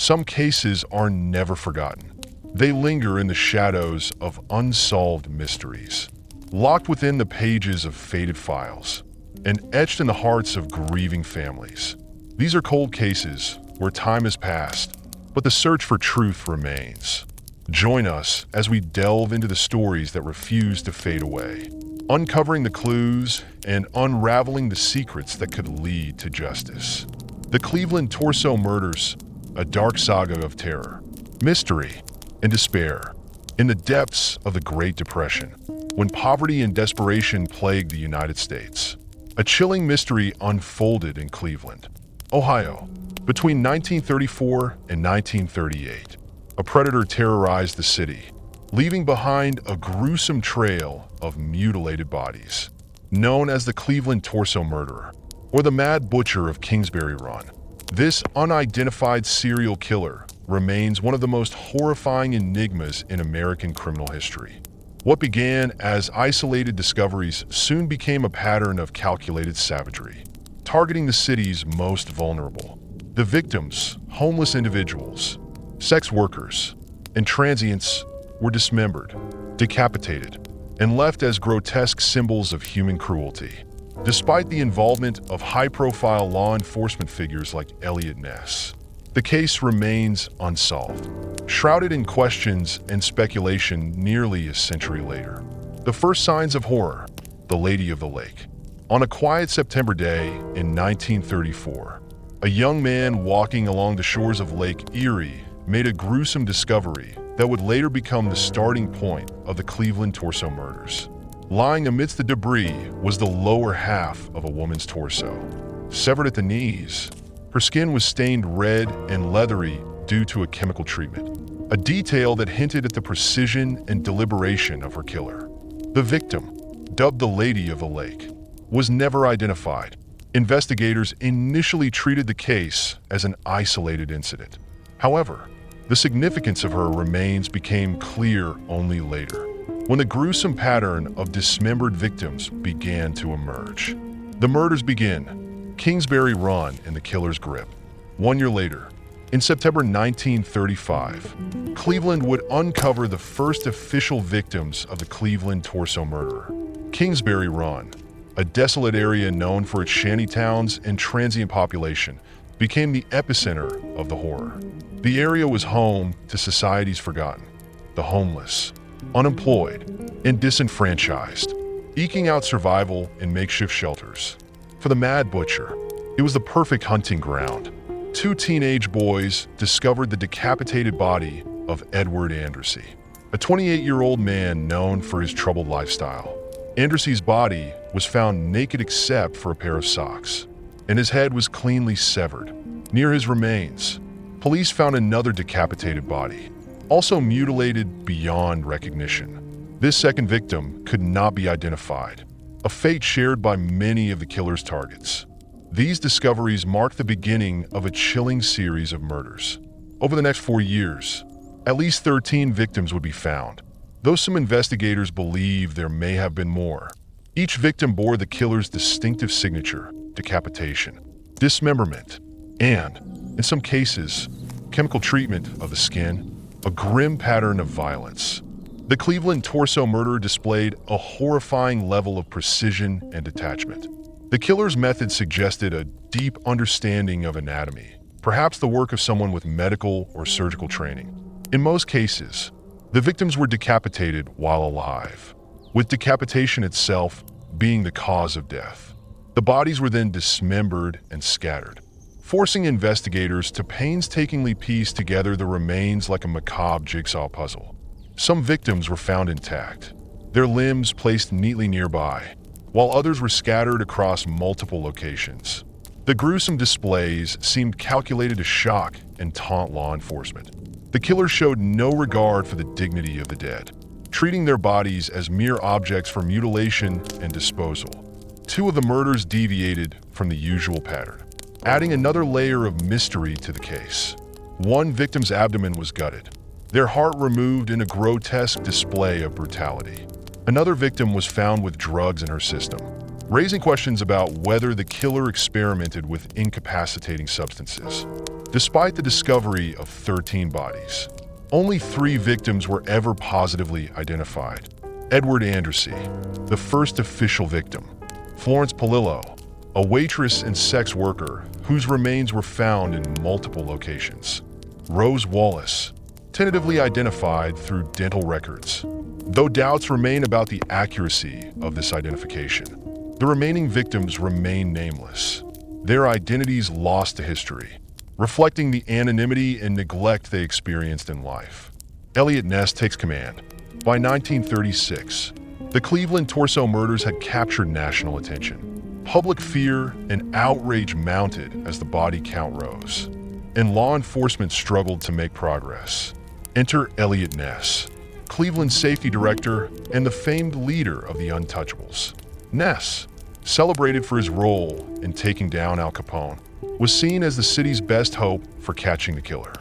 some cases are never forgotten. They linger in the shadows of unsolved mysteries, locked within the pages of faded files, and etched in the hearts of grieving families. These are cold cases where time has passed, but the search for truth remains. Join us as we delve into the stories that refuse to fade away, uncovering the clues and unraveling the secrets that could lead to justice. The Cleveland Torso Murders, a dark saga of terror, mystery, and despair in the depths of the Great Depression, when poverty and desperation plagued the United States. A chilling mystery unfolded in Cleveland, Ohio, between 1934 and 1938. A predator terrorized the city, leaving behind a gruesome trail of mutilated bodies. Known as the Cleveland Torso Murderer, or the Mad Butcher of Kingsbury Run, this unidentified serial killer remains one of the most horrifying enigmas in American criminal history. What began as isolated discoveries soon became a pattern of calculated savagery, targeting the city's most vulnerable. The victims, homeless individuals, sex workers, and transients, were dismembered, decapitated, and left as grotesque symbols of human cruelty. Despite the involvement of high-profile law enforcement figures like Elliot Ness, the case remains unsolved, shrouded in questions and speculation nearly a century later. The first signs of horror, the Lady of the Lake. On a quiet September day in 1934, a young man walking along the shores of Lake Erie made a gruesome discovery that would later become the starting point of the Cleveland Torso Murders. Lying amidst the debris was the lower half of a woman's torso. Severed at the knees, her skin was stained red and leathery due to a chemical treatment, a detail that hinted at the precision and deliberation of her killer. The victim, dubbed the Lady of the Lake, was never identified. Investigators initially treated the case as an isolated incident. However, the significance of her remains became clear only later, when the gruesome pattern of dismembered victims began to emerge. The murders begin, Kingsbury Run in the killer's grip. 1 year later, in September 1935, Cleveland would uncover the first official victims of the Cleveland Torso Murderer. Kingsbury Run, a desolate area known for its shanty towns and transient population, became the epicenter of the horror. The area was home to society's forgotten, the homeless, unemployed, and disenfranchised, eking out survival in makeshift shelters. For the Mad Butcher, it was the perfect hunting ground. 2 teenage boys discovered the decapitated body of Edward Andersey, a 28-year-old man known for his troubled lifestyle. Andersey's body was found naked except for a pair of socks, and his head was cleanly severed. Near his remains, police found another decapitated body, also mutilated beyond recognition. This second victim could not be identified, a fate shared by many of the killer's targets. These discoveries marked the beginning of a chilling series of murders. Over the next 4 years, at least 13 victims would be found, though some investigators believe there may have been more. Each victim bore the killer's distinctive signature: decapitation, dismemberment, and, in some cases, chemical treatment of the skin, a grim pattern of violence. The Cleveland Torso Murderer displayed a horrifying level of precision and detachment. The killer's method suggested a deep understanding of anatomy, perhaps the work of someone with medical or surgical training. In most cases, the victims were decapitated while alive, with decapitation itself being the cause of death. The bodies were then dismembered and scattered, forcing investigators to painstakingly piece together the remains like a macabre jigsaw puzzle. Some victims were found intact, their limbs placed neatly nearby, while others were scattered across multiple locations. The gruesome displays seemed calculated to shock and taunt law enforcement. The killer showed no regard for the dignity of the dead, treating their bodies as mere objects for mutilation and disposal. 2 of the murders deviated from the usual pattern, adding another layer of mystery to the case. 1 victim's abdomen was gutted, their heart removed in a grotesque display of brutality. Another victim was found with drugs in her system, raising questions about whether the killer experimented with incapacitating substances. Despite the discovery of 13 bodies, only 3 victims were ever positively identified. Edward Andersey, the first official victim; Florence Polillo, a waitress and sex worker whose remains were found in multiple locations; Rose Wallace, tentatively identified through dental records. Though doubts remain about the accuracy of this identification, the remaining victims remain nameless, their identities lost to history, reflecting the anonymity and neglect they experienced in life. Eliot Ness takes command. By 1936, the Cleveland Torso murders had captured national attention. Public fear and outrage mounted as the body count rose, and law enforcement struggled to make progress. Enter Eliot Ness, Cleveland's safety director and the famed leader of the Untouchables. Ness, celebrated for his role in taking down Al Capone, was seen as the city's best hope for catching the killer.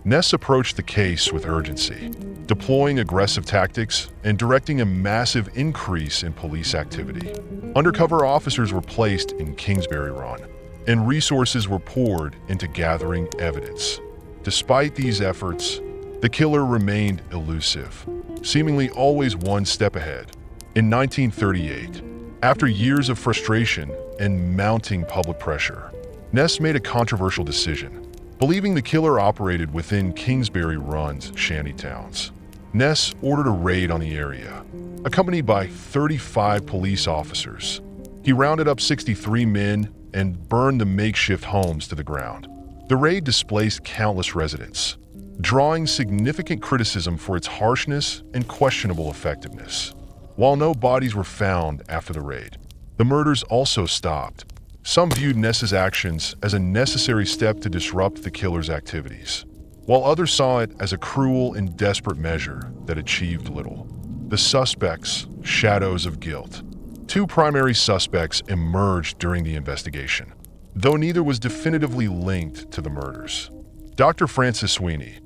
Ness approached the case with urgency, deploying aggressive tactics and directing a massive increase in police activity. Undercover officers were placed in Kingsbury Run, and resources were poured into gathering evidence. Despite these efforts, the killer remained elusive, seemingly always one step ahead. In 1938, after years of frustration and mounting public pressure, Ness made a controversial decision, believing the killer operated within Kingsbury Run's shantytowns. Ness ordered a raid on the area, accompanied by 35 police officers. He rounded up 63 men and burned the makeshift homes to the ground. The raid displaced countless residents, drawing significant criticism for its harshness and questionable effectiveness. While no bodies were found after the raid, the murders also stopped. Some viewed Ness's actions as a necessary step to disrupt the killer's activities, while others saw it as a cruel and desperate measure that achieved little. The suspects, shadows of guilt. 2 primary suspects emerged during the investigation, though neither was definitively linked to the murders. Dr. Francis Sweeney,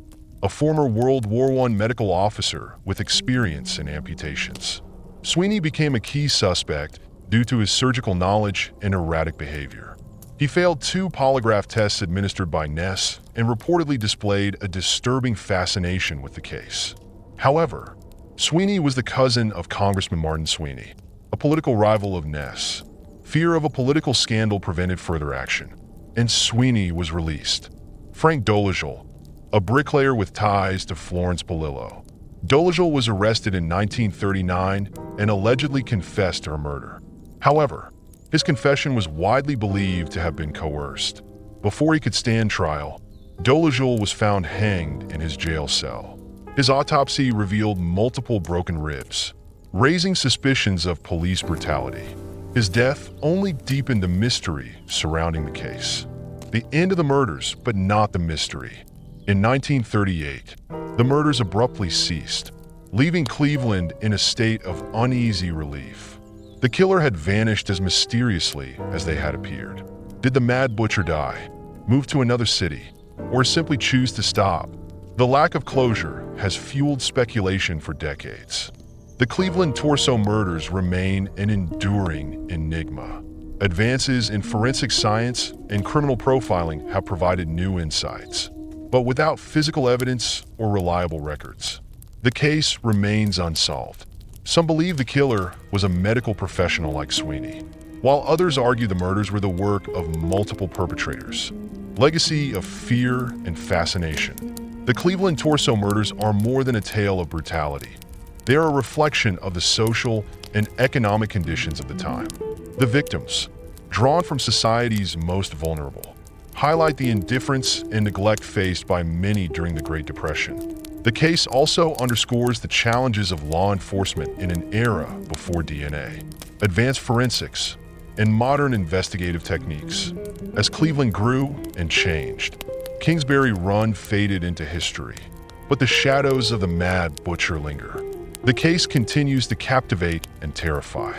a former World War I medical officer with experience in amputations. Sweeney became a key suspect due to his surgical knowledge and erratic behavior. He failed 2 polygraph tests administered by Ness and reportedly displayed a disturbing fascination with the case. However, Sweeney was the cousin of Congressman Martin Sweeney, a political rival of Ness. Fear of a political scandal prevented further action, and Sweeney was released. Frank Dolezal, a bricklayer with ties to Florence Polillo. Dolezal was arrested in 1939 and allegedly confessed to her murder. However, his confession was widely believed to have been coerced. Before he could stand trial, Dolezal was found hanged in his jail cell. His autopsy revealed multiple broken ribs, raising suspicions of police brutality. His death only deepened the mystery surrounding the case. The end of the murders, but not the mystery. In 1938, the murders abruptly ceased, leaving Cleveland in a state of uneasy relief. The killer had vanished as mysteriously as they had appeared. Did the Mad Butcher die, move to another city, or simply choose to stop? The lack of closure has fueled speculation for decades. The Cleveland Torso murders remain an enduring enigma. Advances in forensic science and criminal profiling have provided new insights, but without physical evidence or reliable records, the case remains unsolved. Some believe the killer was a medical professional like Sweeney, while others argue the murders were the work of multiple perpetrators. Legacy of fear and fascination. The Cleveland Torso murders are more than a tale of brutality. They are a reflection of the social and economic conditions of the time. The victims, drawn from society's most vulnerable, highlight the indifference and neglect faced by many during the Great Depression. The case also underscores the challenges of law enforcement in an era before DNA, advanced forensics, and modern investigative techniques. As Cleveland grew and changed, Kingsbury Run faded into history, but the shadows of the Mad Butcher linger. The case continues to captivate and terrify,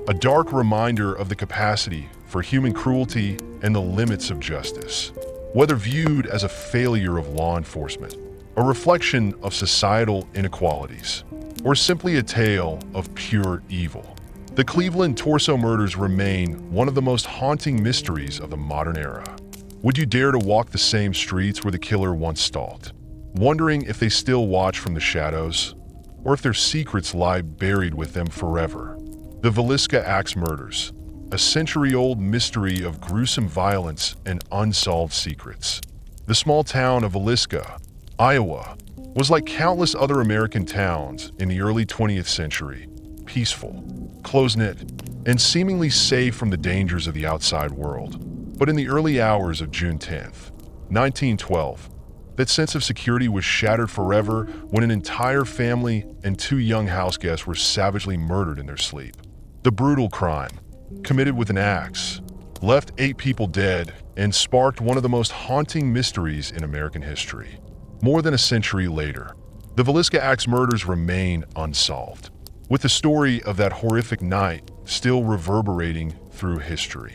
a dark reminder of the capacity for human cruelty and the limits of justice. Whether viewed as a failure of law enforcement, a reflection of societal inequalities, or simply a tale of pure evil, the Cleveland Torso murders remain one of the most haunting mysteries of the modern era. Would you dare to walk the same streets where the killer once stalked, wondering if they still watch from the shadows, or if their secrets lie buried with them forever? The Villisca Axe murders, a century-old mystery of gruesome violence and unsolved secrets. The small town of Villisca, Iowa, was like countless other American towns in the early 20th century, peaceful, close-knit, and seemingly safe from the dangers of the outside world. But in the early hours of June 10th, 1912, that sense of security was shattered forever when an entire family and two young house guests were savagely murdered in their sleep. The brutal crime, committed with an axe, left 8 people dead and sparked one of the most haunting mysteries in American history. More than a century later, the Villisca Axe murders remain unsolved, with the story of that horrific night still reverberating through history.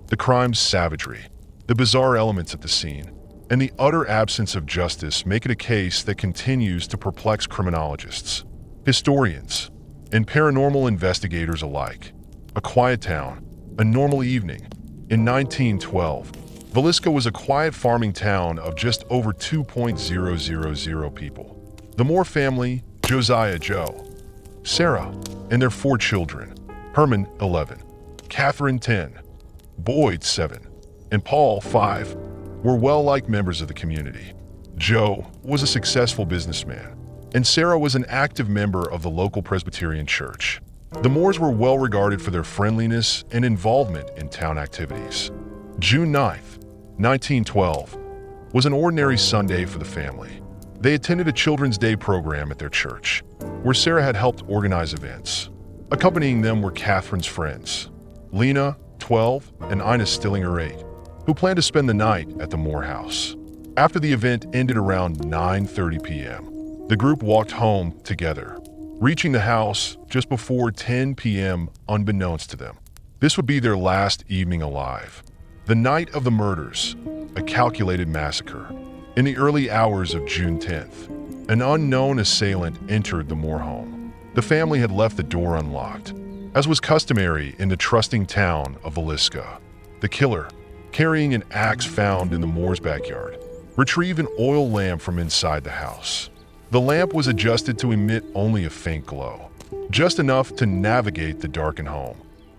The crime's savagery, the bizarre elements at the scene, and the utter absence of justice make it a case that continues to perplex criminologists, historians, and paranormal investigators alike. A quiet town, a normal evening. In 1912, Villisca was a quiet farming town of just over 2,000 people. The Moore family, Josiah, Joe, Sarah, and their 4 children, Herman, 11, Catherine, 10, Boyd, 7, and Paul, 5, were well-liked members of the community. Joe was a successful businessman, and Sarah was an active member of the local Presbyterian church. The Moores were well regarded for their friendliness and involvement in town activities. June 9th, 1912, was an ordinary Sunday for the family. They attended a Children's Day program at their church, where Sarah had helped organize events. Accompanying them were Catherine's friends, Lena, 12, and Ina Stillinger, 8, who planned to spend the night at the Moore house. After the event ended around 9:30 p.m., the group walked home together, reaching the house just before 10 p.m. unbeknownst to them. This would be their last evening alive. The night of the murders, a calculated massacre. In the early hours of June 10th, an unknown assailant entered the Moore home. The family had left the door unlocked, as was customary in the trusting town of Villisca. The killer, carrying an axe found in the Moore's backyard, retrieved an oil lamp from inside the house. The lamp was adjusted to emit only a faint glow, just enough to navigate the darkened home.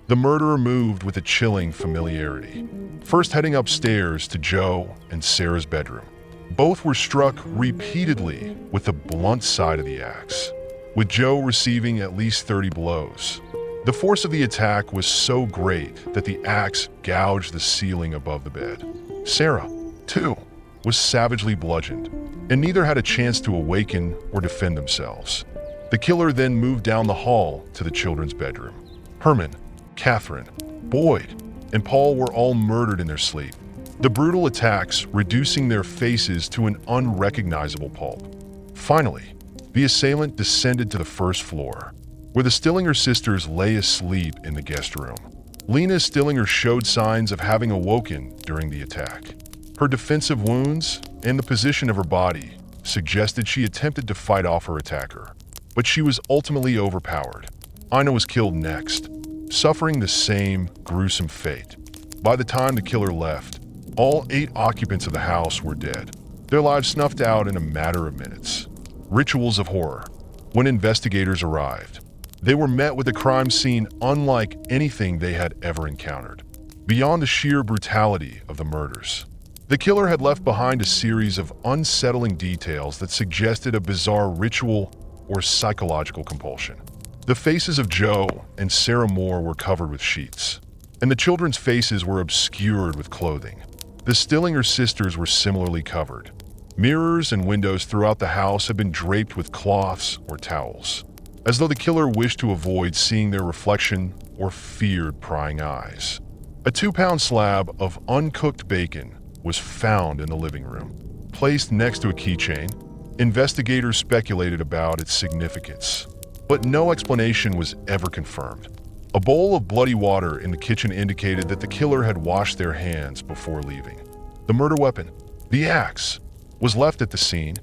The murderer moved with a chilling familiarity, first heading upstairs to Joe and Sarah's bedroom. Both were struck repeatedly with the blunt side of the axe, with Joe receiving at least 30 blows. The force of the attack was so great that the axe gouged the ceiling above the bed. Sarah, too, was savagely bludgeoned, and neither had a chance to awaken or defend themselves. The killer then moved down the hall to the children's bedroom. Herman, Catherine, Boyd, and Paul were all murdered in their sleep, the brutal attacks reducing their faces to an unrecognizable pulp. Finally, the assailant descended to the first floor, where the Stillinger sisters lay asleep in the guest room. Lena Stillinger showed signs of having awoken during the attack. Her defensive wounds and the position of her body suggested she attempted to fight off her attacker, but she was ultimately overpowered. Ina was killed next, suffering the same gruesome fate. By the time the killer left, all 8 occupants of the house were dead, their lives snuffed out in a matter of minutes. Rituals of horror. When investigators arrived, they were met with a crime scene unlike anything they had ever encountered. Beyond the sheer brutality of the murders, the killer had left behind a series of unsettling details that suggested a bizarre ritual or psychological compulsion. The faces of Joe and Sarah Moore were covered with sheets, and the children's faces were obscured with clothing. The Stillinger sisters were similarly covered. Mirrors and windows throughout the house had been draped with cloths or towels, as though the killer wished to avoid seeing their reflection or feared prying eyes. A 2-pound slab of uncooked bacon was found in the living room, placed next to a keychain. Investigators speculated about its significance, but no explanation was ever confirmed. A bowl of bloody water in the kitchen indicated that the killer had washed their hands before leaving. The murder weapon, the axe, was left at the scene,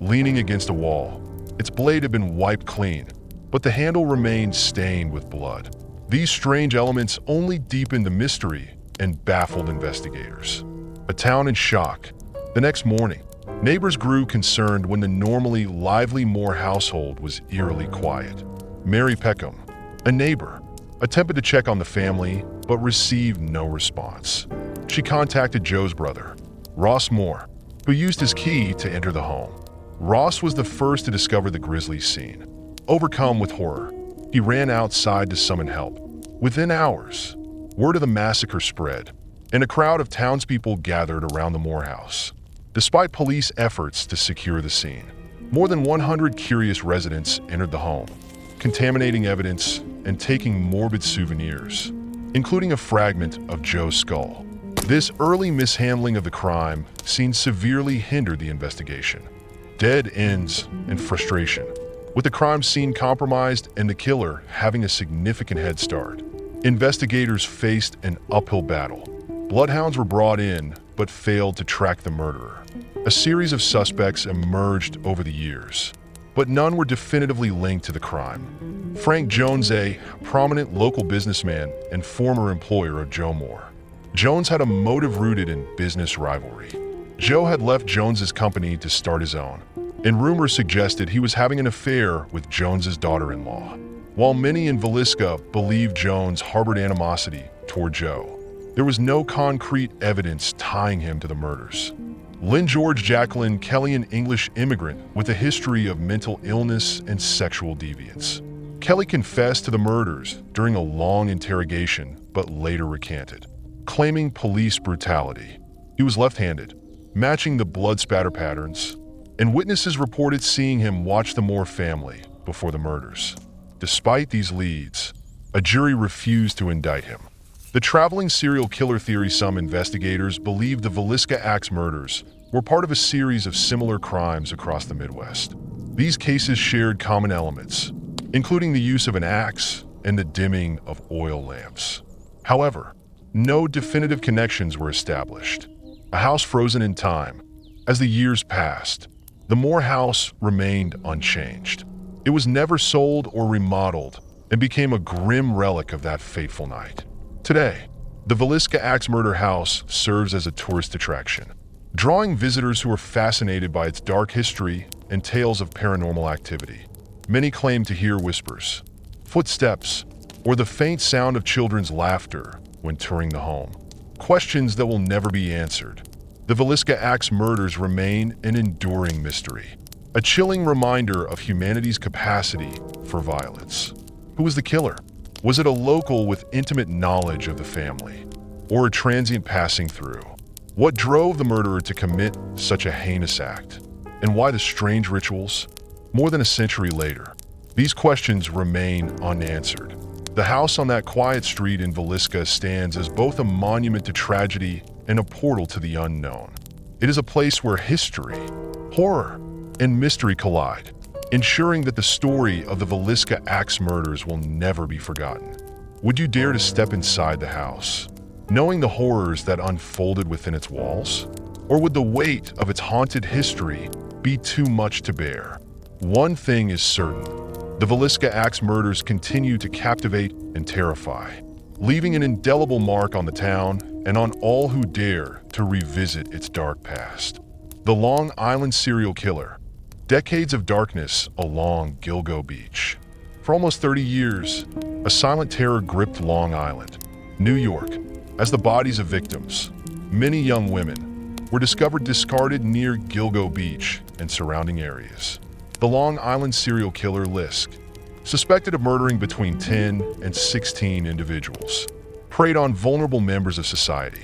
leaning against a wall. Its blade had been wiped clean, but the handle remained stained with blood. These strange elements only deepened the mystery and baffled investigators. a town in shock. The next morning, neighbors grew concerned when the normally lively Moore household was eerily quiet. Mary Peckham, a neighbor, attempted to check on the family but received no response. She contacted Joe's brother, Ross Moore, who used his key to enter the home. Ross was the first to discover the grisly scene. Overcome with horror, he ran outside to summon help. Within hours, word of the massacre spread, and a crowd of townspeople gathered around the Moore house. Despite police efforts to secure the scene, more than 100 curious residents entered the home, contaminating evidence and taking morbid souvenirs, including a fragment of Joe's skull. This early mishandling of the crime scene severely hindered the investigation. Dead ends and frustration, with the crime scene compromised and the killer having a significant head start. Investigators faced an uphill battle. Bloodhounds were brought in, but failed to track the murderer. A series of suspects emerged over the years, but none were definitively linked to the crime. Frank Jones, a prominent local businessman and former employer of Joe Moore. Jones had a motive rooted in business rivalry. Joe had left Jones's company to start his own, and rumors suggested he was having an affair with Jones's daughter-in-law. While many in Villisca believed Jones harbored animosity toward Joe, there was no concrete evidence tying him to the murders. Lynn George Jacqueline Kelly, an English immigrant with a history of mental illness and sexual deviance. Kelly confessed to the murders during a long interrogation, but later recanted, claiming police brutality. He was left-handed, matching the blood spatter patterns, and witnesses reported seeing him watch the Moore family before the murders. Despite these leads, a jury refused to indict him. The traveling serial killer theory: some investigators believe the Villisca Axe murders were part of a series of similar crimes across the Midwest. These cases shared common elements, including the use of an axe and the dimming of oil lamps. However, no definitive connections were established. A house frozen in time. As the years passed, the Moore house remained unchanged. It was never sold or remodeled and became a grim relic of that fateful night. Today, the Villisca Axe Murder House serves as a tourist attraction, drawing visitors who are fascinated by its dark history and tales of paranormal activity. Many claim to hear whispers, footsteps, or the faint sound of children's laughter when touring the home. Questions that will never be answered. The Villisca Axe murders remain an enduring mystery, a chilling reminder of humanity's capacity for violence. Who was the killer? Was it a local with intimate knowledge of the family, or a transient passing through? What drove the murderer to commit such a heinous act? And why the strange rituals? More than a century later, these questions remain unanswered. The house on that quiet street in Villisca stands as both a monument to tragedy and a portal to the unknown. It is a place where history, horror, and mystery collide, ensuring that the story of the Villisca Axe murders will never be forgotten. Would you dare to step inside the house, knowing the horrors that unfolded within its walls? Or would the weight of its haunted history be too much to bear? One thing is certain: the Villisca Axe murders continue to captivate and terrify, leaving an indelible mark on the town and on all who dare to revisit its dark past. The Long Island serial killer. Decades of darkness along Gilgo Beach. For almost 30 years, a silent terror gripped Long Island, New York, as the bodies of victims, many young women, were discovered discarded near Gilgo Beach and surrounding areas. The Long Island serial killer Lisk, suspected of murdering between 10 and 16 individuals, preyed on vulnerable members of society,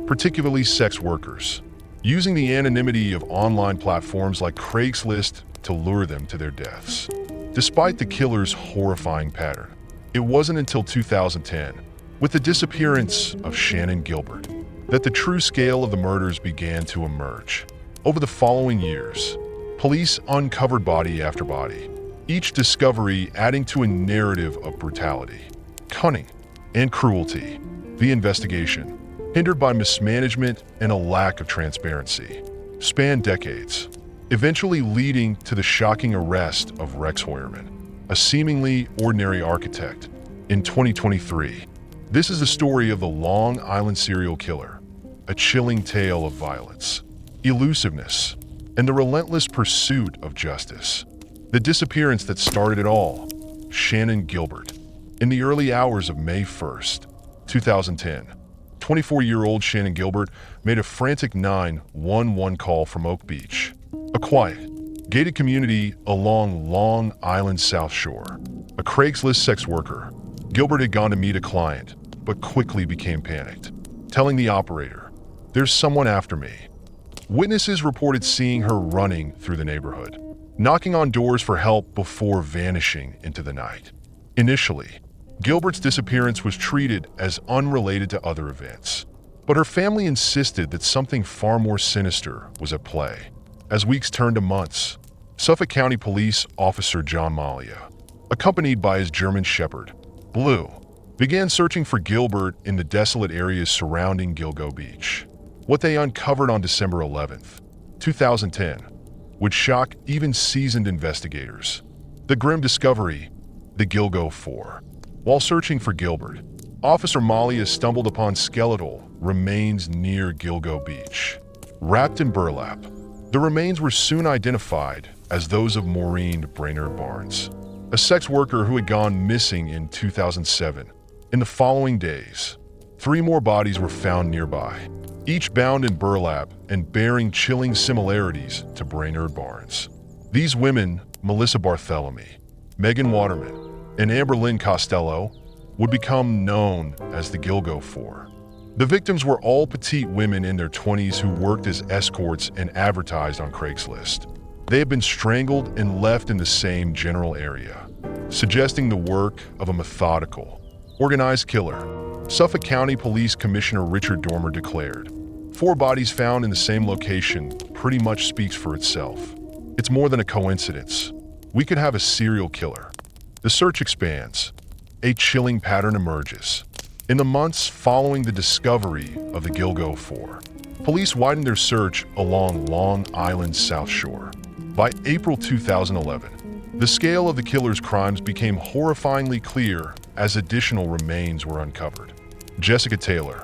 particularly sex workers, using the anonymity of online platforms like Craigslist to lure them to their deaths. Despite the killer's horrifying pattern, it wasn't until 2010, with the disappearance of Shannon Gilbert, that the true scale of the murders began to emerge. Over the following years, police uncovered body after body, each discovery adding to a narrative of brutality, cunning, and cruelty. The investigation, hindered by mismanagement and a lack of transparency, spanned decades, eventually leading to the shocking arrest of Rex Hoyerman, a seemingly ordinary architect, in 2023. This is the story of the Long Island serial killer, a chilling tale of violence, elusiveness, and the relentless pursuit of justice. The disappearance that started it all, Shannon Gilbert. In the early hours of May 1st, 2010, 24-year-old Shannon Gilbert made a frantic 911 call from Oak Beach, a quiet, gated community along Long Island's South Shore. A Craigslist sex worker, Gilbert had gone to meet a client, but quickly became panicked, telling the operator, "There's someone after me." Witnesses reported seeing her running through the neighborhood, knocking on doors for help before vanishing into the night. Initially, Gilbert's disappearance was treated as unrelated to other events, but her family insisted that something far more sinister was at play. As weeks turned to months, Suffolk County Police Officer John Malia, accompanied by his German Shepherd, Blue, began searching for Gilbert in the desolate areas surrounding Gilgo Beach. What they uncovered on December 11th, 2010, would shock even seasoned investigators. The grim discovery, the Gilgo 4. While searching for Gilbert, Officer Malia stumbled upon skeletal remains near Gilgo Beach. Wrapped in burlap, the remains were soon identified as those of Maureen Brainerd Barnes, a sex worker who had gone missing in 2007. In the following days, 3 more bodies were found nearby, each bound in burlap and bearing chilling similarities to Brainerd Barnes. These women, Melissa Barthélemy, Megan Waterman, and Amber Lynn Costello, would become known as the Gilgo 4. The victims were all petite women in their 20s who worked as escorts and advertised on Craigslist. They had been strangled and left in the same general area, suggesting the work of a methodical, organized killer. Suffolk County Police Commissioner Richard Dormer declared, "4 bodies found in the same location pretty much speaks for itself. It's more than a coincidence. We could have a serial killer." The search expands. A chilling pattern emerges. In the months following the discovery of the Gilgo 4, police widened their search along Long Island's South Shore. By April 2011, the scale of the killer's crimes became horrifyingly clear as additional remains were uncovered. Jessica Taylor.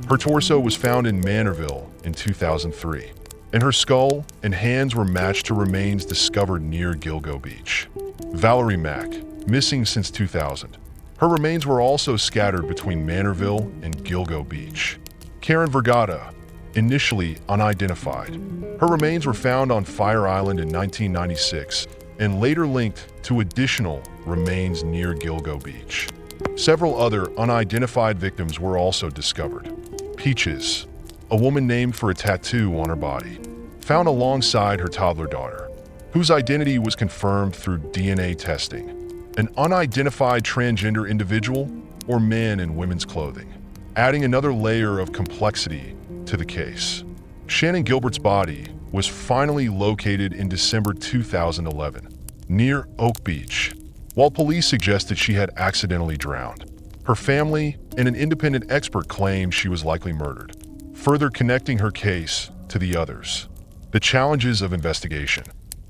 Her torso was found in Manorville in 2003, and her skull and hands were matched to remains discovered near Gilgo Beach. Valerie Mack, missing since 2000. Her remains were also scattered between Manorville and Gilgo Beach. Karen Vergata, initially unidentified. Her remains were found on Fire Island in 1996 and later linked to additional remains near Gilgo Beach. Several other unidentified victims were also discovered. Peaches, a woman named for a tattoo on her body, found alongside her toddler daughter, whose identity was confirmed through DNA testing. An unidentified transgender individual or man in women's clothing, adding another layer of complexity to the case. Shannon Gilbert's body was finally located in December 2011, near Oak Beach. While police suggested she had accidentally drowned, her family and an independent expert claimed she was likely murdered, further connecting her case to the others. The challenges of investigation.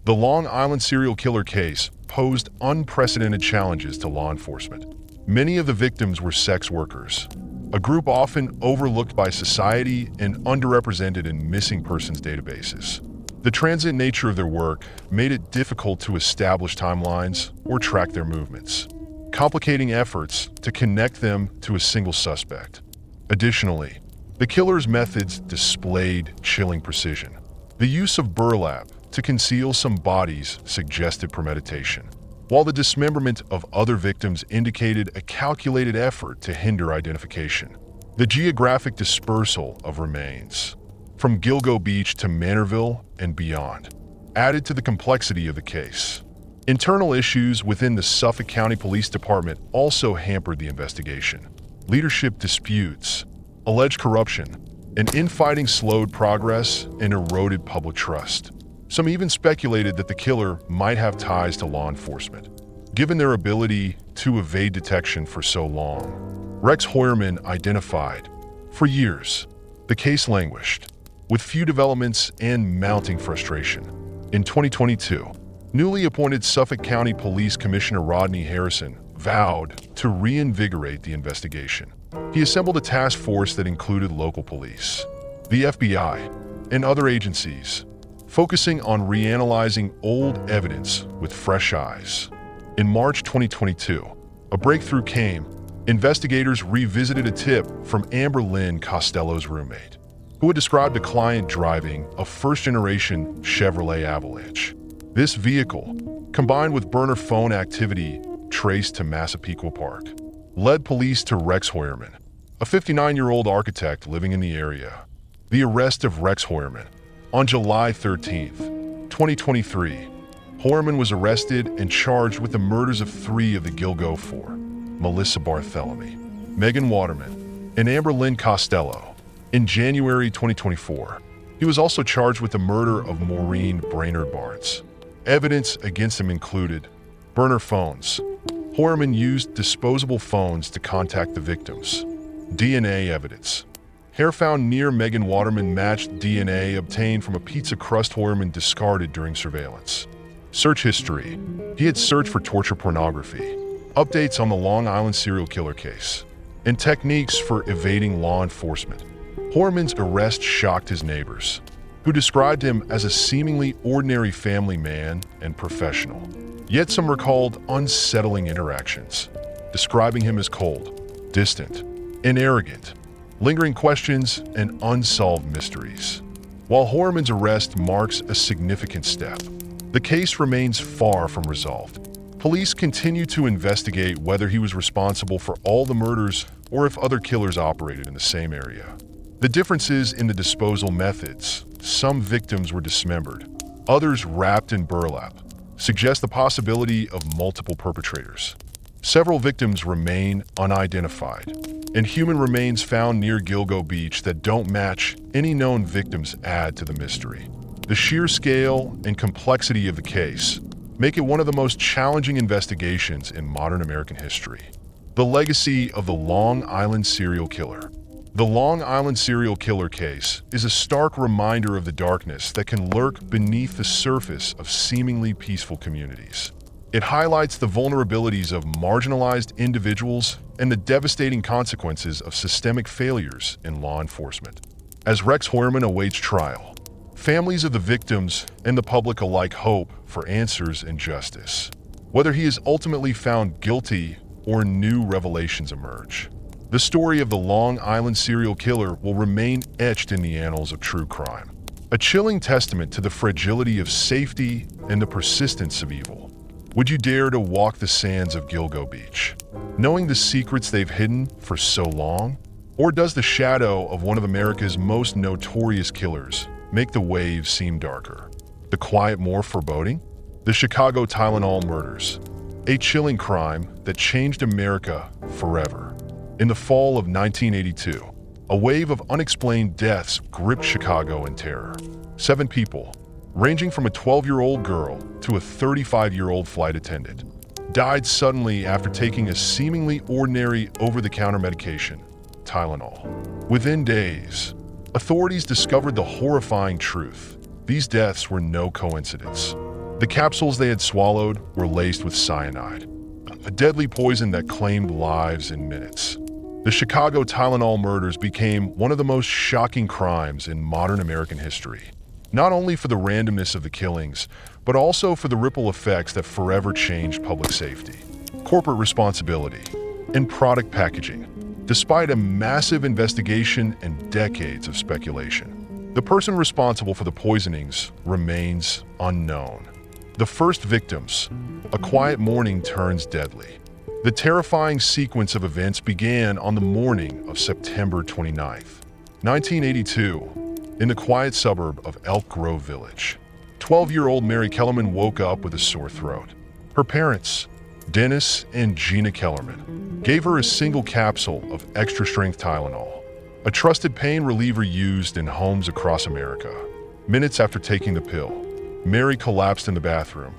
The Long Island serial killer case posed unprecedented challenges to law enforcement. Many of the victims were sex workers, a group often overlooked by society and underrepresented in missing persons databases. The transient nature of their work made it difficult to establish timelines or track their movements, complicating efforts to connect them to a single suspect. Additionally, the killer's methods displayed chilling precision. The use of burlap to conceal some bodies suggested premeditation, while the dismemberment of other victims indicated a calculated effort to hinder identification. The geographic dispersal of remains, from Gilgo Beach to Manorville and beyond, added to the complexity of the case. Internal issues within the Suffolk County Police Department also hampered the investigation. Leadership disputes, alleged corruption, and infighting slowed progress and eroded public trust. Some even speculated that the killer might have ties to law enforcement, given their ability to evade detection for so long. Rex Hoyerman identified, for years, the case languished, with few developments and mounting frustration. In 2022, newly appointed Suffolk County Police Commissioner Rodney Harrison vowed to reinvigorate the investigation. He assembled a task force that included local police, The FBI and other agencies focusing on reanalyzing old evidence with fresh eyes. In March 2022, a breakthrough came. Investigators revisited a tip from Amber Lynn Costello's roommate, who had described a client driving a first-generation Chevrolet Avalanche. This vehicle, combined with burner phone activity traced to Massapequa Park, led police to Rex Hoyerman, a 59-year-old architect living in the area. The arrest of Rex Hoyerman on July 13, 2023. Hoyerman was arrested and charged with the murders of 3 of the Gilgo 4, Melissa Barthelemy, Megan Waterman, and Amber Lynn Costello. In January 2024, he was also charged with the murder of Maureen Brainerd Barnes. Evidence against him included burner phones. Hoyerman used disposable phones to contact the victims. DNA evidence. Hair found near Megan Waterman matched DNA obtained from a pizza crust Hoyerman discarded during surveillance. Search history. He had searched for torture pornography, updates on the Long Island serial killer case, and techniques for evading law enforcement. Hoyerman's arrest shocked his neighbors, who described him as a seemingly ordinary family man and professional. Yet some recalled unsettling interactions, describing him as cold, distant, and arrogant, lingering questions and unsolved mysteries. While Hoyerman's arrest marks a significant step, the case remains far from resolved. Police continue to investigate whether he was responsible for all the murders or if other killers operated in the same area. The differences in the disposal methods, some victims were dismembered, others wrapped in burlap, suggest the possibility of multiple perpetrators. Several victims remain unidentified, and human remains found near Gilgo Beach that don't match any known victims add to the mystery. The sheer scale and complexity of the case make it one of the most challenging investigations in modern American history. The legacy of the Long Island serial killer. The Long Island serial killer case is a stark reminder of the darkness that can lurk beneath the surface of seemingly peaceful communities. It highlights the vulnerabilities of marginalized individuals and the devastating consequences of systemic failures in law enforcement. As Rex Hoyerman awaits trial, families of the victims and the public alike hope for answers and justice. Whether he is ultimately found guilty or new revelations emerge, the story of the Long Island serial killer will remain etched in the annals of true crime, a chilling testament to the fragility of safety and the persistence of evil. Would you dare to walk the sands of Gilgo Beach, knowing the secrets they've hidden for so long? Or does the shadow of one of America's most notorious killers make the waves seem darker? The quiet more foreboding? The Chicago Tylenol murders, a chilling crime that changed America forever. In the fall of 1982, a wave of unexplained deaths gripped Chicago in terror. 7 people, ranging from a 12-year-old girl to a 35-year-old flight attendant, died suddenly after taking a seemingly ordinary over-the-counter medication, Tylenol. Within days, authorities discovered the horrifying truth. These deaths were no coincidence. The capsules they had swallowed were laced with cyanide, a deadly poison that claimed lives in minutes. The Chicago Tylenol murders became one of the most shocking crimes in modern American history, not only for the randomness of the killings, but also for the ripple effects that forever changed public safety, corporate responsibility, and product packaging. Despite a massive investigation and decades of speculation, the person responsible for the poisonings remains unknown. The first victims, a quiet morning turns deadly. The terrifying sequence of events began on the morning of September 29th, 1982, in the quiet suburb of Elk Grove Village. 12-year-old Mary Kellerman woke up with a sore throat. Her parents, Dennis and Gina Kellerman, gave her a single capsule of extra-strength Tylenol, a trusted pain reliever used in homes across America. Minutes after taking the pill, Mary collapsed in the bathroom.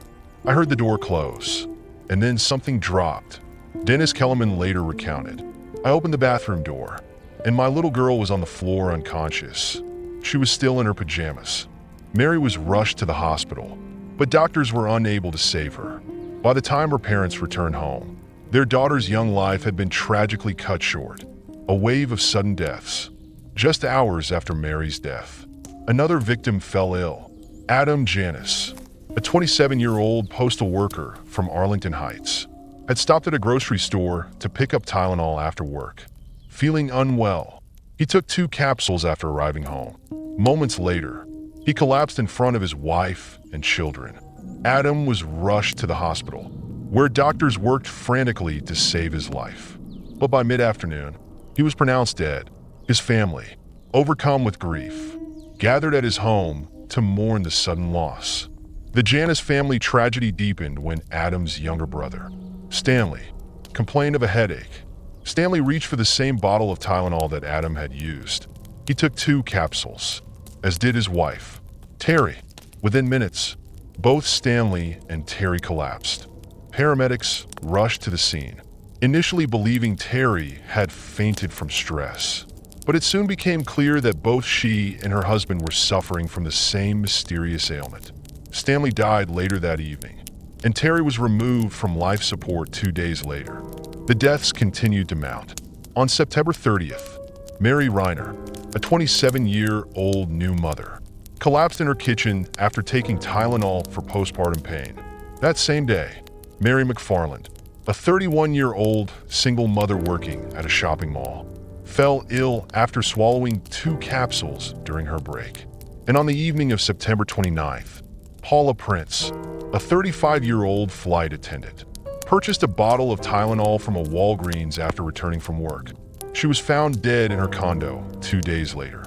I heard the door close, and then something dropped. Dennis Kellerman later recounted. I opened the bathroom door, and my little girl was on the floor unconscious. She was still in her pajamas. Mary was rushed to the hospital, but doctors were unable to save her. By the time her parents returned home, their daughter's young life had been tragically cut short. A wave of sudden deaths, Just hours after Mary's death, another victim fell ill. Adam Janis, a 27-year-old postal worker from Arlington Heights, had stopped at a grocery store to pick up Tylenol after work. Feeling unwell, he took 2 capsules after arriving home. Moments later, he collapsed in front of his wife and children. Adam was rushed to the hospital, where doctors worked frantically to save his life. But by mid-afternoon, he was pronounced dead. His family, overcome with grief, gathered at his home to mourn the sudden loss. The Janis family tragedy deepened when Adam's younger brother, Stanley, complained of a headache. Stanley reached for the same bottle of Tylenol that Adam had used. He took 2 capsules, as did his wife, Terry. Within minutes, both Stanley and Terry collapsed. Paramedics rushed to the scene, initially believing Terry had fainted from stress. But it soon became clear that both she and her husband were suffering from the same mysterious ailment. Stanley died later that evening, and Terry was removed from life support 2 days later. The deaths continued to mount. On September 30th, Mary Reiner, a 27-year-old new mother, collapsed in her kitchen after taking Tylenol for postpartum pain. That same day, Mary McFarland, a 31-year-old single mother working at a shopping mall, fell ill after swallowing 2 capsules during her break. And on the evening of September 29th, Paula Prince, a 35-year-old flight attendant, purchased a bottle of Tylenol from a Walgreens after returning from work. She was found dead in her condo 2 days later.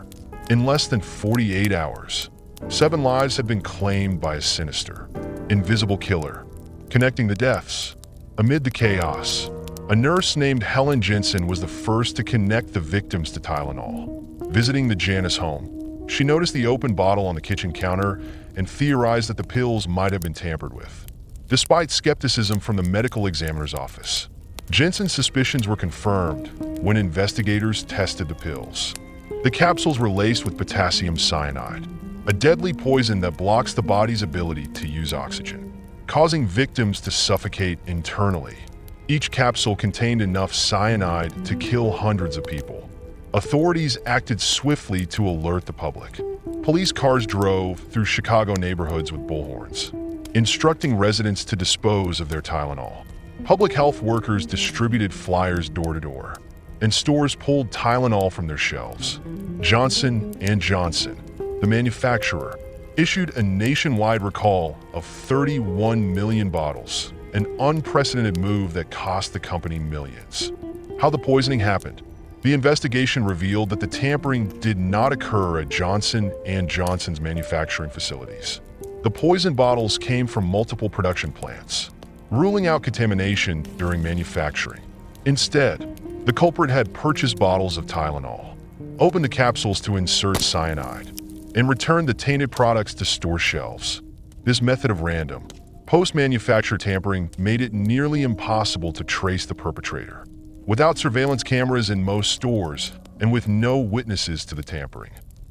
In less than 48 hours, 7 lives had been claimed by a sinister, invisible killer, connecting the deaths. Amid the chaos, a nurse named Helen Jensen was the first to connect the victims to Tylenol. Visiting the Janis home, she noticed the open bottle on the kitchen counter and theorized that the pills might have been tampered with. Despite skepticism from the medical examiner's office, Jensen's suspicions were confirmed when investigators tested the pills. The capsules were laced with potassium cyanide, a deadly poison that blocks the body's ability to use oxygen, causing victims to suffocate internally. Each capsule contained enough cyanide to kill hundreds of people. Authorities acted swiftly to alert the public. Police cars drove through Chicago neighborhoods with bullhorns, instructing residents to dispose of their Tylenol. Public health workers distributed flyers door to door, and stores pulled Tylenol from their shelves. Johnson & Johnson, the manufacturer, issued a nationwide recall of 31 million bottles, an unprecedented move that cost the company millions. How the poisoning happened. The investigation revealed that the tampering did not occur at Johnson & Johnson's manufacturing facilities. The poison bottles came from multiple production plants, ruling out contamination during manufacturing. Instead, the culprit had purchased bottles of Tylenol, opened the capsules to insert cyanide, and returned the tainted products to store shelves. This method of random, post-manufacture tampering made it nearly impossible to trace the perpetrator. Without surveillance cameras in most stores and with no witnesses to the tampering,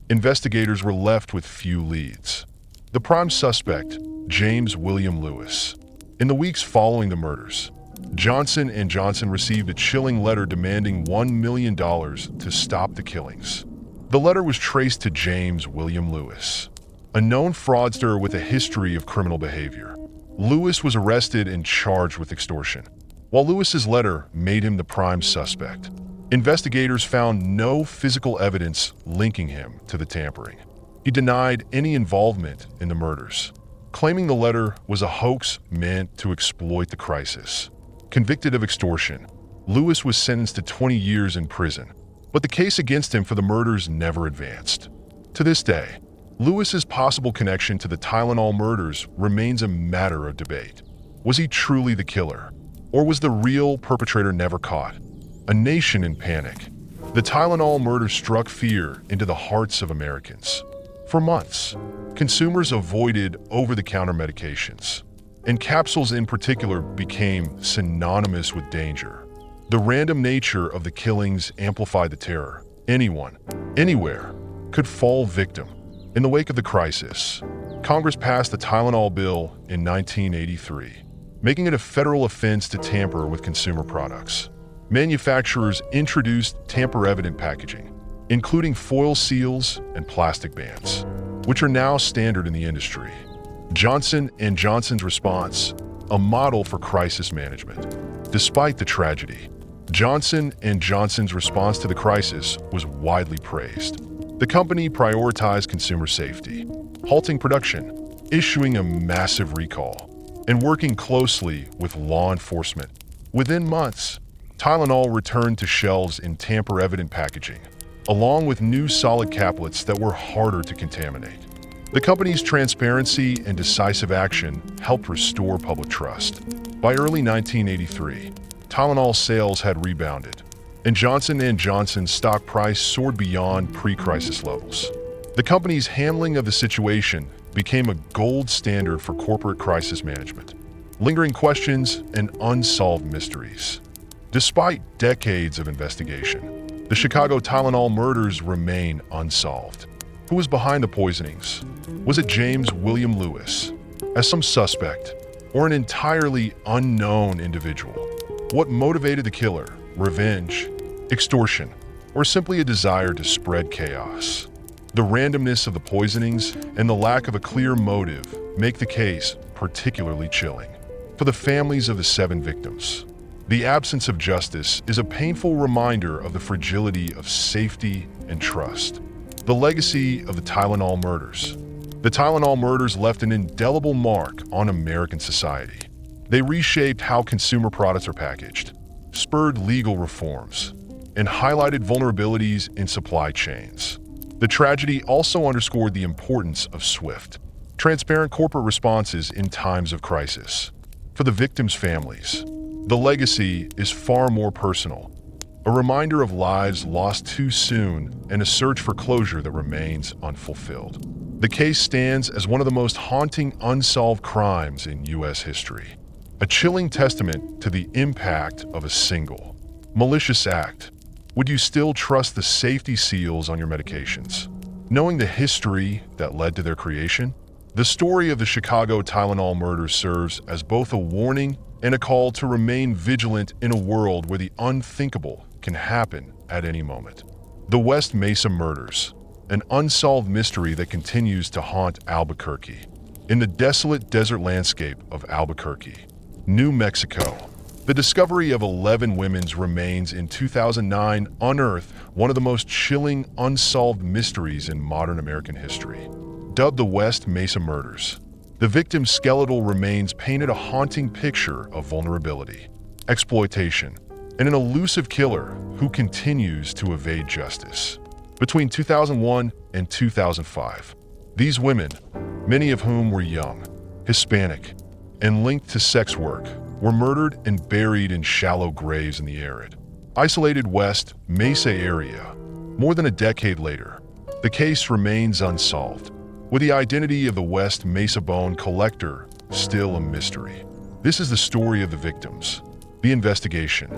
investigators were left with few leads. The prime suspect, James William Lewis. In the weeks following the murders, Johnson & Johnson received a chilling letter demanding $1 million to stop the killings. The letter was traced to James William Lewis, a known fraudster with a history of criminal behavior. Lewis was arrested and charged with extortion. While Lewis's letter made him the prime suspect, investigators found no physical evidence linking him to the tampering. He denied any involvement in the murders, claiming the letter was a hoax meant to exploit the crisis. Convicted of extortion, Lewis was sentenced to 20 years in prison, but the case against him for the murders never advanced. To this day, Lewis's possible connection to the Tylenol murders remains a matter of debate. Was he truly the killer? Or was the real perpetrator never caught? A nation in panic. The Tylenol murder struck fear into the hearts of Americans. For months, consumers avoided over-the-counter medications, and capsules in particular became synonymous with danger. The random nature of the killings amplified the terror. Anyone, anywhere, could fall victim. In the wake of the crisis, Congress passed the Tylenol bill in 1983, making it a federal offense to tamper with consumer products. Manufacturers introduced tamper-evident packaging, including foil seals and plastic bands, which are now standard in the industry. Johnson & Johnson's response, a model for crisis management. Despite the tragedy, Johnson & Johnson's response to the crisis was widely praised. The company prioritized consumer safety, halting production, issuing a massive recall, and working closely with law enforcement. Within months, Tylenol returned to shelves in tamper-evident packaging, along with new solid caplets that were harder to contaminate. The company's transparency and decisive action helped restore public trust. By early 1983, Tylenol sales had rebounded, and Johnson & Johnson's stock price soared beyond pre-crisis levels. The company's handling of the situation became a gold standard for corporate crisis management. Lingering questions and unsolved mysteries. Despite decades of investigation, the Chicago Tylenol murders remain unsolved. Who was behind the poisonings? Was it James William Lewis, as some suspect, or an entirely unknown individual? What motivated the killer? Revenge, extortion, or simply a desire to spread chaos? The randomness of the poisonings and the lack of a clear motive make the case particularly chilling. For the families of the 7 victims, the absence of justice is a painful reminder of the fragility of safety and trust. The legacy of the Tylenol murders. The Tylenol murders left an indelible mark on American society. They reshaped how consumer products are packaged, spurred legal reforms, and highlighted vulnerabilities in supply chains. The tragedy also underscored the importance of swift, transparent corporate responses in times of crisis. For the victims' families, the legacy is far more personal, a reminder of lives lost too soon and a search for closure that remains unfulfilled. The case stands as one of the most haunting unsolved crimes in U.S. history, a chilling testament to the impact of a single, malicious act. Would you still trust the safety seals on your medications, knowing the history that led to their creation? The story of the Chicago Tylenol murders serves as both a warning and a call to remain vigilant in a world where the unthinkable can happen at any moment. The West Mesa murders, an unsolved mystery that continues to haunt Albuquerque. In the desolate desert landscape of Albuquerque, New Mexico, the discovery of 11 women's remains in 2009 unearthed one of the most chilling unsolved mysteries in modern American history. Dubbed the West Mesa murders, the victim's skeletal remains painted a haunting picture of vulnerability, exploitation, and an elusive killer who continues to evade justice. Between 2001 and 2005, these women, many of whom were young, Hispanic, and linked to sex work, were murdered and buried in shallow graves in the arid, isolated West Mesa area. More than a decade later, the case remains unsolved, with the identity of the West Mesa bone collector still a mystery. This is the story of the victims, the investigation,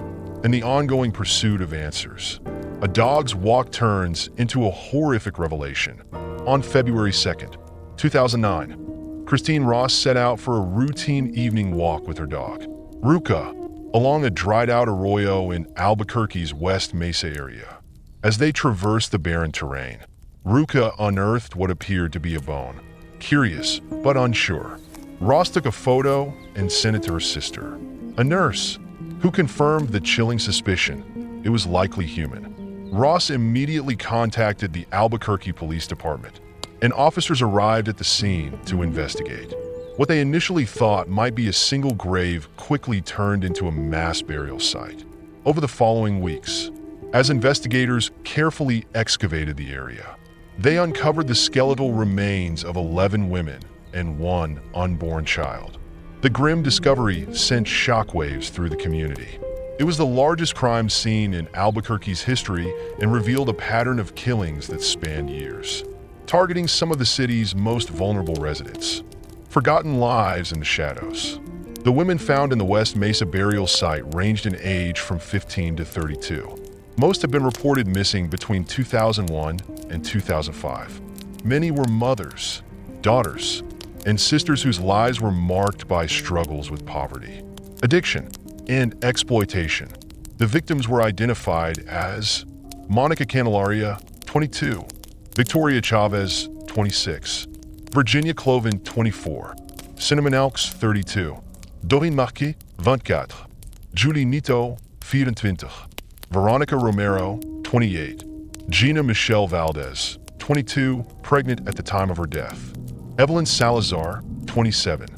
and the ongoing pursuit of answers. A dog's walk turns into a horrific revelation. On February 2nd, 2009, Christine Ross set out for a routine evening walk with her dog, Ruka, along a dried-out arroyo in Albuquerque's West Mesa area. As they traversed the barren terrain, Ruka unearthed what appeared to be a bone. Curious, but unsure, Ross took a photo and sent it to her sister, a nurse, who confirmed the chilling suspicion it was likely human. Ross immediately contacted the Albuquerque Police Department, and officers arrived at the scene to investigate. What they initially thought might be a single grave quickly turned into a mass burial site. Over the following weeks, as investigators carefully excavated the area, they uncovered the skeletal remains of 11 women and 1 unborn child. The grim discovery sent shockwaves through the community. It was the largest crime scene in Albuquerque's history and revealed a pattern of killings that spanned years, targeting some of the city's most vulnerable residents. Forgotten lives in the shadows. The women found in the West Mesa burial site ranged in age from 15 to 32. Most have been reported missing between 2001 and 2005. Many were mothers, daughters, and sisters whose lives were marked by struggles with poverty, addiction, and exploitation. The victims were identified as Monica Candelaria, 22. Victoria Chavez, 26. Virginia Cloven, 24. Cinnamon Elks, 32. Doreen Marquis, 24. Julie Nito, 24. Veronica Romero, 28. Gina Michelle Valdez, 22, pregnant at the time of her death. Evelyn Salazar, 27.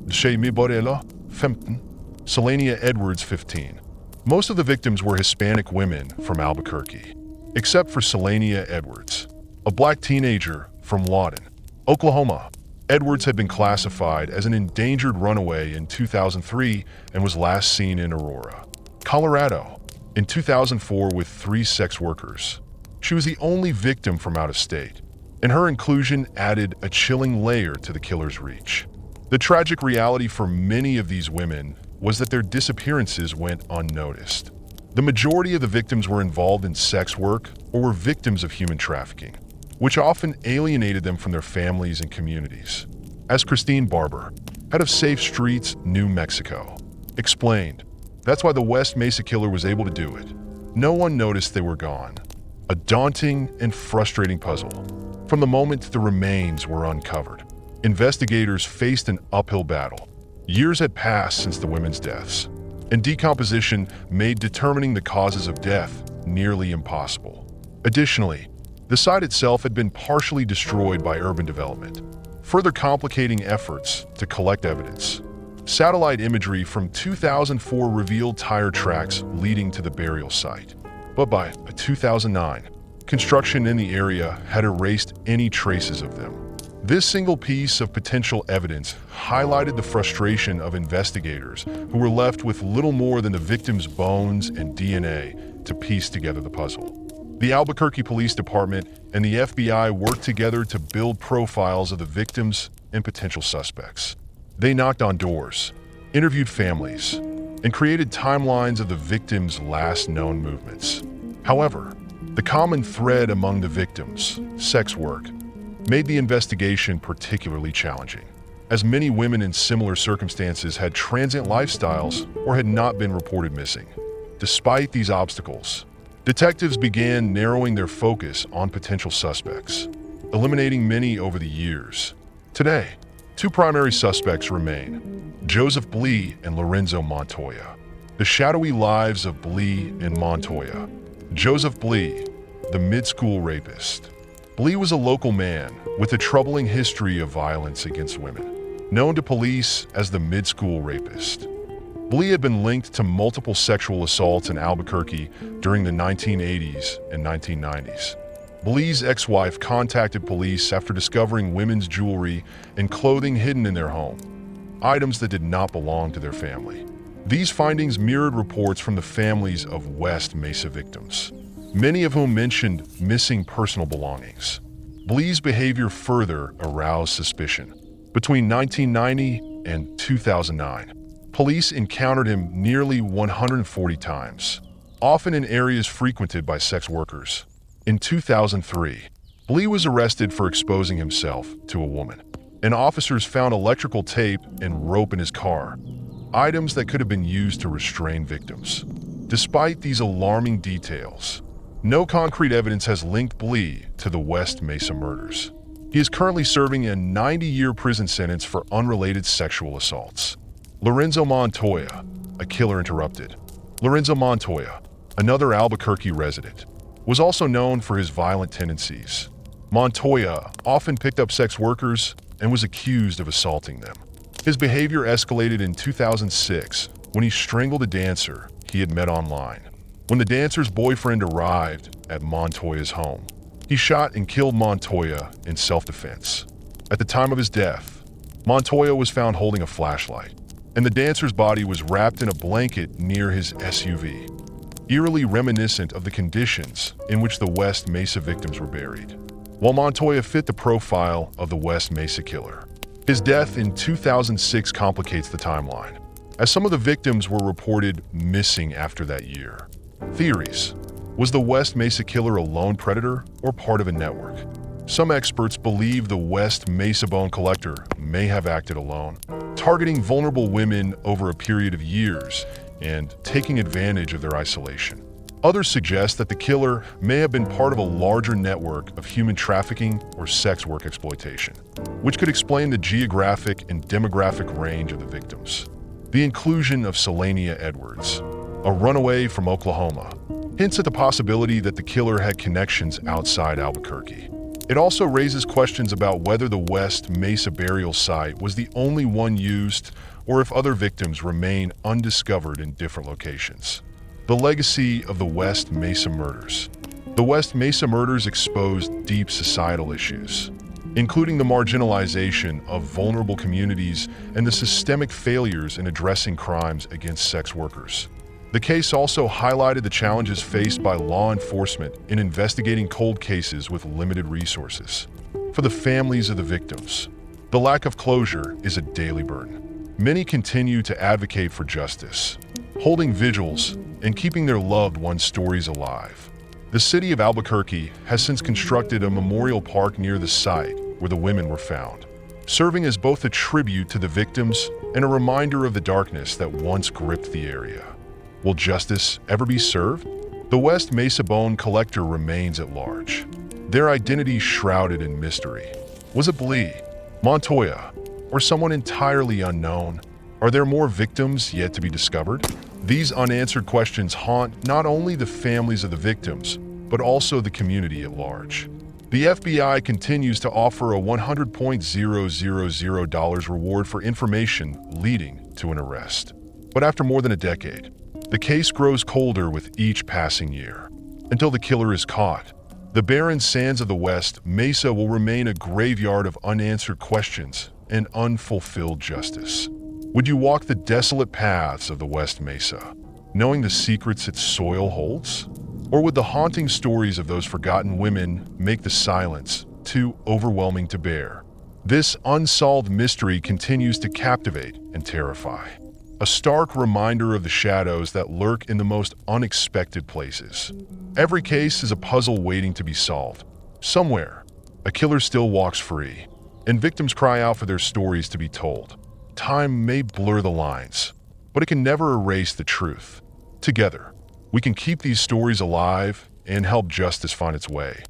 Shaymi Borella, 15. Selenia Edwards, 15. Most of the victims were Hispanic women from Albuquerque, except for Selenia Edwards, a black teenager from Lawton, Oklahoma. Edwards had been classified as an endangered runaway in 2003 and was last seen in Aurora, Colorado, in 2004 with 3 sex workers. She was the only victim from out of state, and her inclusion added a chilling layer to the killer's reach. The tragic reality for many of these women was that their disappearances went unnoticed. The majority of the victims were involved in sex work or were victims of human trafficking, which often alienated them from their families and communities. As Christine Barber, head of Safe Streets, New Mexico, explained, that's why the West Mesa killer was able to do it. No one noticed they were gone. A daunting and frustrating puzzle. From the moment the remains were uncovered, investigators faced an uphill battle. Years had passed since the women's deaths, and decomposition made determining the causes of death nearly impossible. Additionally, the site itself had been partially destroyed by urban development, further complicating efforts to collect evidence. Satellite imagery from 2004 revealed tire tracks leading to the burial site. But by 2009, construction in the area had erased any traces of them. This single piece of potential evidence highlighted the frustration of investigators who were left with little more than the victim's bones and DNA to piece together the puzzle. The Albuquerque Police Department and the FBI worked together to build profiles of the victims and potential suspects. They knocked on doors, interviewed families, and created timelines of the victims' last known movements. However, the common thread among the victims, sex work, made the investigation particularly challenging, as many women in similar circumstances had transient lifestyles or had not been reported missing. Despite these obstacles, detectives began narrowing their focus on potential suspects, eliminating many over the years. Today, 2 primary suspects remain: Joseph Blee and Lorenzo Montoya. The shadowy lives of Blee and Montoya. Joseph Blee, the mid-school rapist. Blee was a local man with a troubling history of violence against women, known to police as the mid-school rapist. Blee had been linked to multiple sexual assaults in Albuquerque during the 1980s and 1990s. Blee's ex-wife contacted police after discovering women's jewelry and clothing hidden in their home, items that did not belong to their family. These findings mirrored reports from the families of West Mesa victims, many of whom mentioned missing personal belongings. Blee's behavior further aroused suspicion. Between 1990 and 2009, police encountered him nearly 140 times, often in areas frequented by sex workers. In 2003, Blee was arrested for exposing himself to a woman, and officers found electrical tape and rope in his car, items that could have been used to restrain victims. Despite these alarming details, no concrete evidence has linked Blee to the West Mesa murders. He is currently serving a 90-year prison sentence for unrelated sexual assaults. Lorenzo Montoya, a killer interrupted. Lorenzo Montoya, another Albuquerque resident, was also known for his violent tendencies. Montoya often picked up sex workers and was accused of assaulting them. His behavior escalated in 2006 when he strangled a dancer he had met online. When the dancer's boyfriend arrived at Montoya's home, he shot and killed Montoya in self-defense. At the time of his death, Montoya was found holding a flashlight, and the dancer's body was wrapped in a blanket near his SUV, eerily reminiscent of the conditions in which the West Mesa victims were buried. While Montoya fit the profile of the West Mesa killer, his death in 2006 complicates the timeline, as some of the victims were reported missing after that year. Theories: was the West Mesa killer a lone predator or part of a network? Some experts believe the West Mesa bone collector may have acted alone, targeting vulnerable women over a period of years and taking advantage of their isolation. Others suggest that the killer may have been part of a larger network of human trafficking or sex work exploitation, which could explain the geographic and demographic range of the victims. The inclusion of Selania Edwards, a runaway from Oklahoma, hints at the possibility that the killer had connections outside Albuquerque. It also raises questions about whether the West Mesa burial site was the only one used or if other victims remain undiscovered in different locations. The legacy of the West Mesa murders. The West Mesa murders exposed deep societal issues, including the marginalization of vulnerable communities and the systemic failures in addressing crimes against sex workers. The case also highlighted the challenges faced by law enforcement in investigating cold cases with limited resources. For the families of the victims, the lack of closure is a daily burden. Many continue to advocate for justice, holding vigils and keeping their loved ones' stories alive. The city of Albuquerque has since constructed a memorial park near the site where the women were found, serving as both a tribute to the victims and a reminder of the darkness that once gripped the area. Will justice ever be served? The West Mesa bone collector remains at large, their identity shrouded in mystery. Was it Blee, Montoya, or someone entirely unknown? Are there more victims yet to be discovered? These unanswered questions haunt not only the families of the victims, but also the community at large. The FBI continues to offer a $100,000 reward for information leading to an arrest. But after more than a decade, the case grows colder with each passing year. Until the killer is caught, the barren sands of the West Mesa will remain a graveyard of unanswered questions and unfulfilled justice. Would you walk the desolate paths of the West Mesa, knowing the secrets its soil holds? Or would the haunting stories of those forgotten women make the silence too overwhelming to bear? This unsolved mystery continues to captivate and terrify, a stark reminder of the shadows that lurk in the most unexpected places. Every case is a puzzle waiting to be solved. Somewhere, a killer still walks free, and victims cry out for their stories to be told. Time may blur the lines, but it can never erase the truth. Together, we can keep these stories alive and help justice find its way.